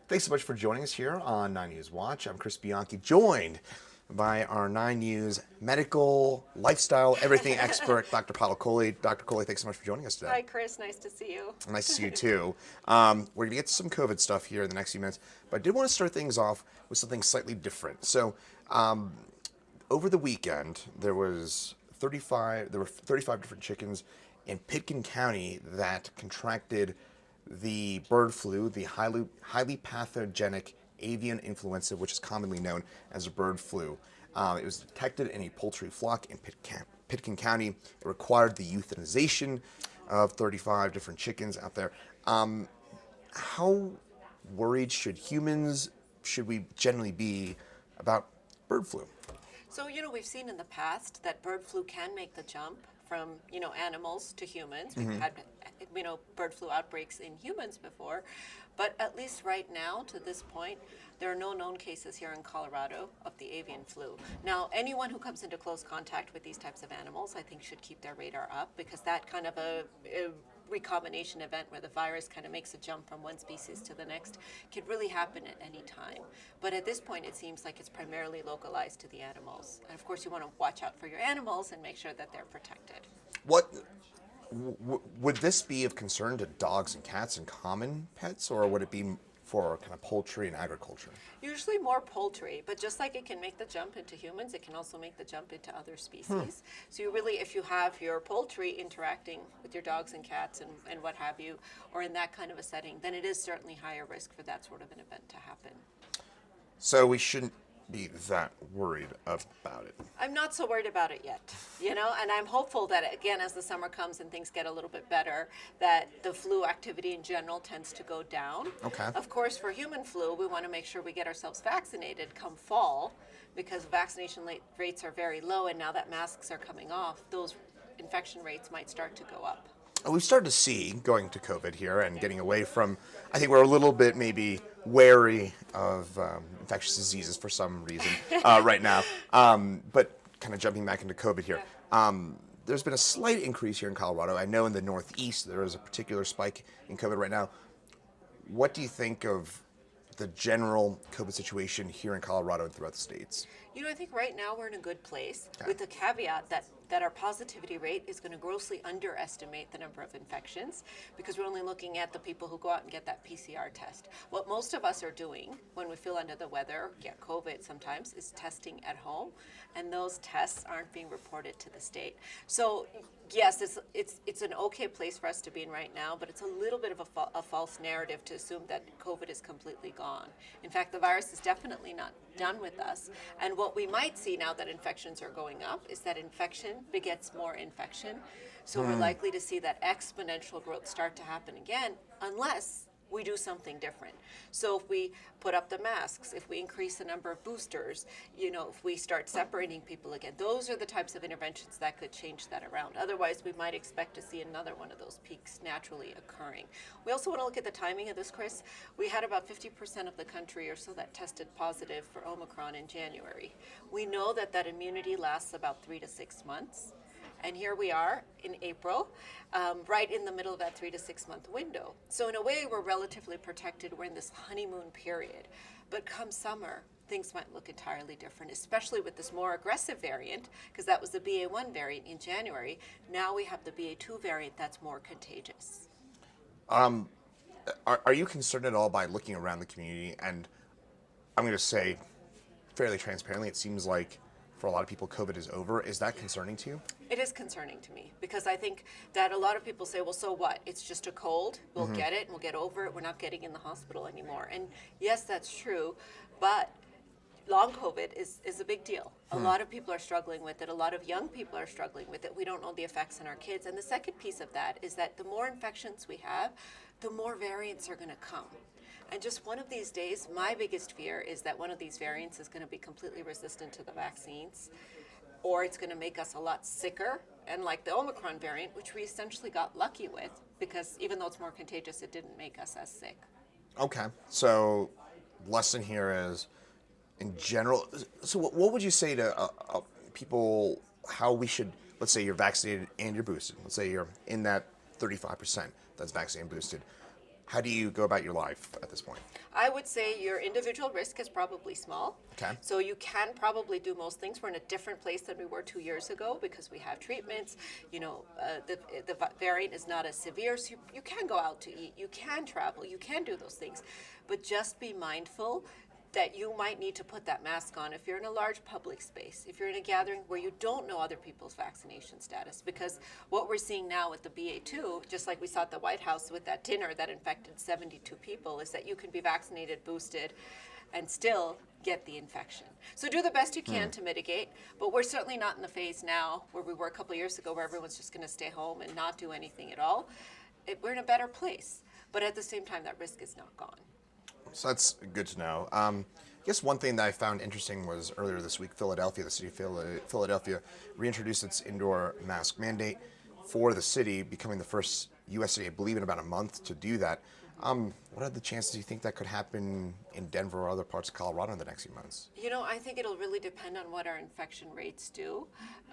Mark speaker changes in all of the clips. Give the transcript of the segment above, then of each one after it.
Speaker 1: Thanks so much for joining us here on 9 News Watch. I'm Chris Bianchi, joined by our 9 News medical, lifestyle, everything expert, Dr. Payal Kohli. Dr. Kohli, thanks so much for joining us today.
Speaker 2: Hi, Chris. Nice to see you.
Speaker 1: Nice to see you too. We're going to get to some COVID stuff here in the next few minutes, but I did want to start things off with something slightly different. So, over the weekend, there were 35 different chickens in Pitkin County that contracted the bird flu, the highly pathogenic avian influenza, which is commonly known as a bird flu. It was detected in a poultry flock in Pitkin County. It required the euthanization of 35 different chickens out there. How worried should we generally be about bird flu?
Speaker 2: So, we've seen in the past that bird flu can make the jump from, animals to humans. We've had, bird flu outbreaks in humans before. But at least right now, to this point, there are no known cases here in Colorado of the avian flu. Now, anyone who comes into close contact with these types of animals, I think, should keep their radar up, because that kind of a recombination event where the virus kind of makes a jump from one species to the next could really happen at any time. But at this point, it seems like it's primarily localized to the animals. And of course, you want to watch out for your animals and make sure that they're protected.
Speaker 1: Would this be of concern to dogs and cats and common pets, or would it be for kind of poultry and agriculture?
Speaker 2: Usually more poultry, but just like it can make the jump into humans, it can also make the jump into other species. So you really, if you have your poultry interacting with your dogs and cats and what have you, or in that kind of a setting, then it is certainly higher risk for that sort of an event to happen.
Speaker 1: So we shouldn't be that worried about it.
Speaker 2: I'm not so worried about it yet, and I'm hopeful that, again, as the summer comes and things get a little bit better, that the flu activity in general tends to go down.
Speaker 1: Okay.
Speaker 2: Of course, for human flu, we want to make sure we get ourselves vaccinated come fall, because vaccination rates are very low, and now that masks are coming off, those infection rates might start to go up.
Speaker 1: We've started to see, going to COVID here and getting away from, I think we're a little bit maybe wary of infectious diseases for some reason right now, but kind of jumping back into COVID here. There's been a slight increase here in Colorado. I know in the Northeast there is a particular spike in COVID right now. What do you think of the general COVID situation here in Colorado and throughout the states?
Speaker 2: I think right now we're in a good place, with the caveat that our positivity rate is going to grossly underestimate the number of infections, because we're only looking at the people who go out and get that PCR test. What most of us are doing when we feel under the weather, get COVID sometimes, is testing at home, and those tests aren't being reported to the state. So yes, it's an okay place for us to be in right now, but it's a little bit of a false narrative to assume that COVID is completely gone. In fact, the virus is definitely not done with us. And what we might see now that infections are going up is that infection begets more infection. So we're likely to see that exponential growth start to happen again, unless we do something different. So if we put up the masks, if we increase the number of boosters, if we start separating people again, those are the types of interventions that could change that around. Otherwise, we might expect to see another one of those peaks naturally occurring. We also want to look at the timing of this, Chris. We had about 50% of the country or so that tested positive for Omicron in January. We know that immunity lasts about 3 to 6 months. And here we are in April, right in the middle of that 3 to 6 month window. So in a way, we're relatively protected. We're in this honeymoon period. But come summer, things might look entirely different, especially with this more aggressive variant, because that was the BA1 variant in January. Now we have the BA2 variant that's more contagious.
Speaker 1: Are you concerned at all by looking around the community? And I'm going to say fairly transparently, it seems like for a lot of people, COVID is over. Is that concerning to you?
Speaker 2: It is concerning to me, because I think that a lot of people say, well, so what? It's just a cold. We'll get it and we'll get over it. We're not getting in the hospital anymore. And yes, that's true. But long COVID is a big deal. A lot of people are struggling with it. A lot of young people are struggling with it. We don't know the effects on our kids. And the second piece of that is that the more infections we have, the more variants are going to come. And just one of these days, my biggest fear is that one of these variants is going to be completely resistant to the vaccines, or it's going to make us a lot sicker, and like the Omicron variant, which we essentially got lucky with, because even though it's more contagious, it didn't make us as sick.
Speaker 1: Okay, so lesson here is, in general, so what would you say to people, how we should, let's say you're vaccinated and you're boosted, let's say you're in that 35% that's vaccinated and boosted, how do you go about your life at this point?
Speaker 2: I would say your individual risk is probably small.
Speaker 1: Okay.
Speaker 2: So you can probably do most things. We're in a different place than we were 2 years ago because we have treatments. The variant is not as severe, so you can go out to eat, you can travel, you can do those things. But just be mindful that you might need to put that mask on if you're in a large public space, if you're in a gathering where you don't know other people's vaccination status. Because what we're seeing now with the BA2, just like we saw at the White House with that dinner that infected 72 people, is that you can be vaccinated, boosted, and still get the infection. So do the best you can to mitigate, but we're certainly not in the phase now where we were a couple of years ago where everyone's just going to stay home and not do anything at all. We're in a better place, but at the same time, that risk is not gone.
Speaker 1: So that's good to know. I guess one thing that I found interesting was earlier this week, Philadelphia, the city of Philadelphia, reintroduced its indoor mask mandate for the city, becoming the first U.S. city, I believe, in about a month to do that. What are the chances you think that could happen in Denver or other parts of Colorado in the next few months?
Speaker 2: I think it'll really depend on what our infection rates do.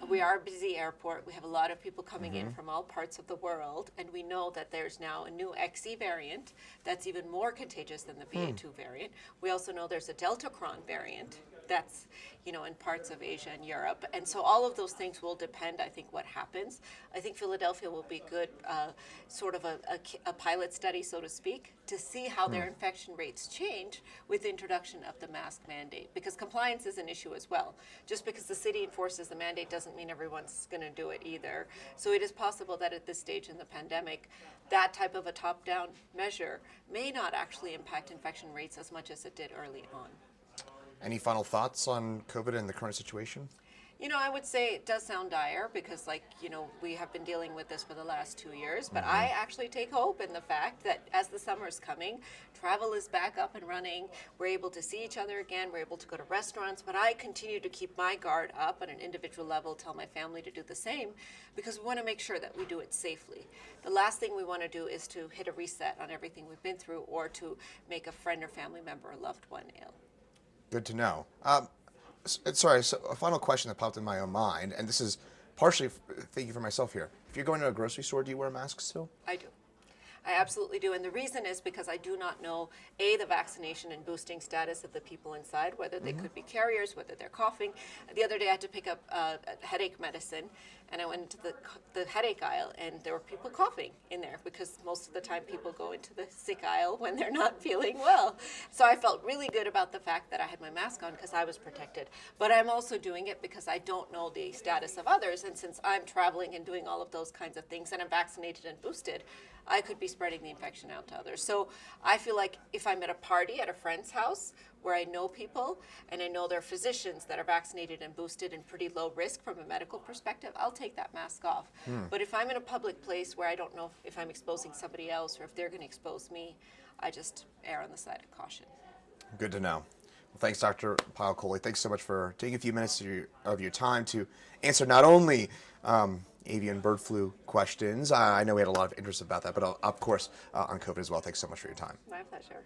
Speaker 2: We are a busy airport. We have a lot of people coming in from all parts of the world, and we know that there's now a new XE variant that's even more contagious than the BA2 variant. We also know there's a Deltacron variant that's in parts of Asia and Europe. And so all of those things will depend, I think, what happens. I think Philadelphia will be good, sort of a pilot study, so to speak, to see how their infection rates change with the introduction of the mask mandate. Because compliance is an issue as well. Just because the city enforces the mandate doesn't mean everyone's going to do it either. So it is possible that at this stage in the pandemic, that type of a top-down measure may not actually impact infection rates as much as it did early on.
Speaker 1: Any final thoughts on COVID and the current situation?
Speaker 2: I would say it does sound dire because, we have been dealing with this for the last 2 years. But I actually take hope in the fact that as the summer's coming, travel is back up and running. We're able to see each other again. We're able to go to restaurants. But I continue to keep my guard up on an individual level, tell my family to do the same, because we want to make sure that we do it safely. The last thing we want to do is to hit a reset on everything we've been through or to make a friend or family member or loved one ill.
Speaker 1: Good to know. Sorry, so a final question that popped in my own mind, and this is partially thinking for myself here. If you're going to a grocery store, do you wear a mask still?
Speaker 2: I do. I absolutely do. And the reason is because I do not know, A, the vaccination and boosting status of the people inside, whether they could be carriers, whether they're coughing. The other day I had to pick up headache medicine, and I went into the headache aisle, and there were people coughing in there because most of the time people go into the sick aisle when they're not feeling well. So I felt really good about the fact that I had my mask on because I was protected. But I'm also doing it because I don't know the status of others, and since I'm traveling and doing all of those kinds of things, and I'm vaccinated and boosted, I could be spreading the infection out to others. So I feel like if I'm at a party at a friend's house where I know people and I know they're physicians that are vaccinated and boosted and pretty low risk from a medical perspective, I'll take that mask off. But if I'm in a public place where I don't know if I'm exposing somebody else or if they're going to expose me, I just err on the side of caution.
Speaker 1: Good to know. Well, thanks, Dr. Payal Kohli. Thanks so much for taking a few minutes of your time to answer not only avian bird flu questions. I know we had a lot of interest about that, but of course on COVID as well. Thanks so much for your time.
Speaker 2: My pleasure.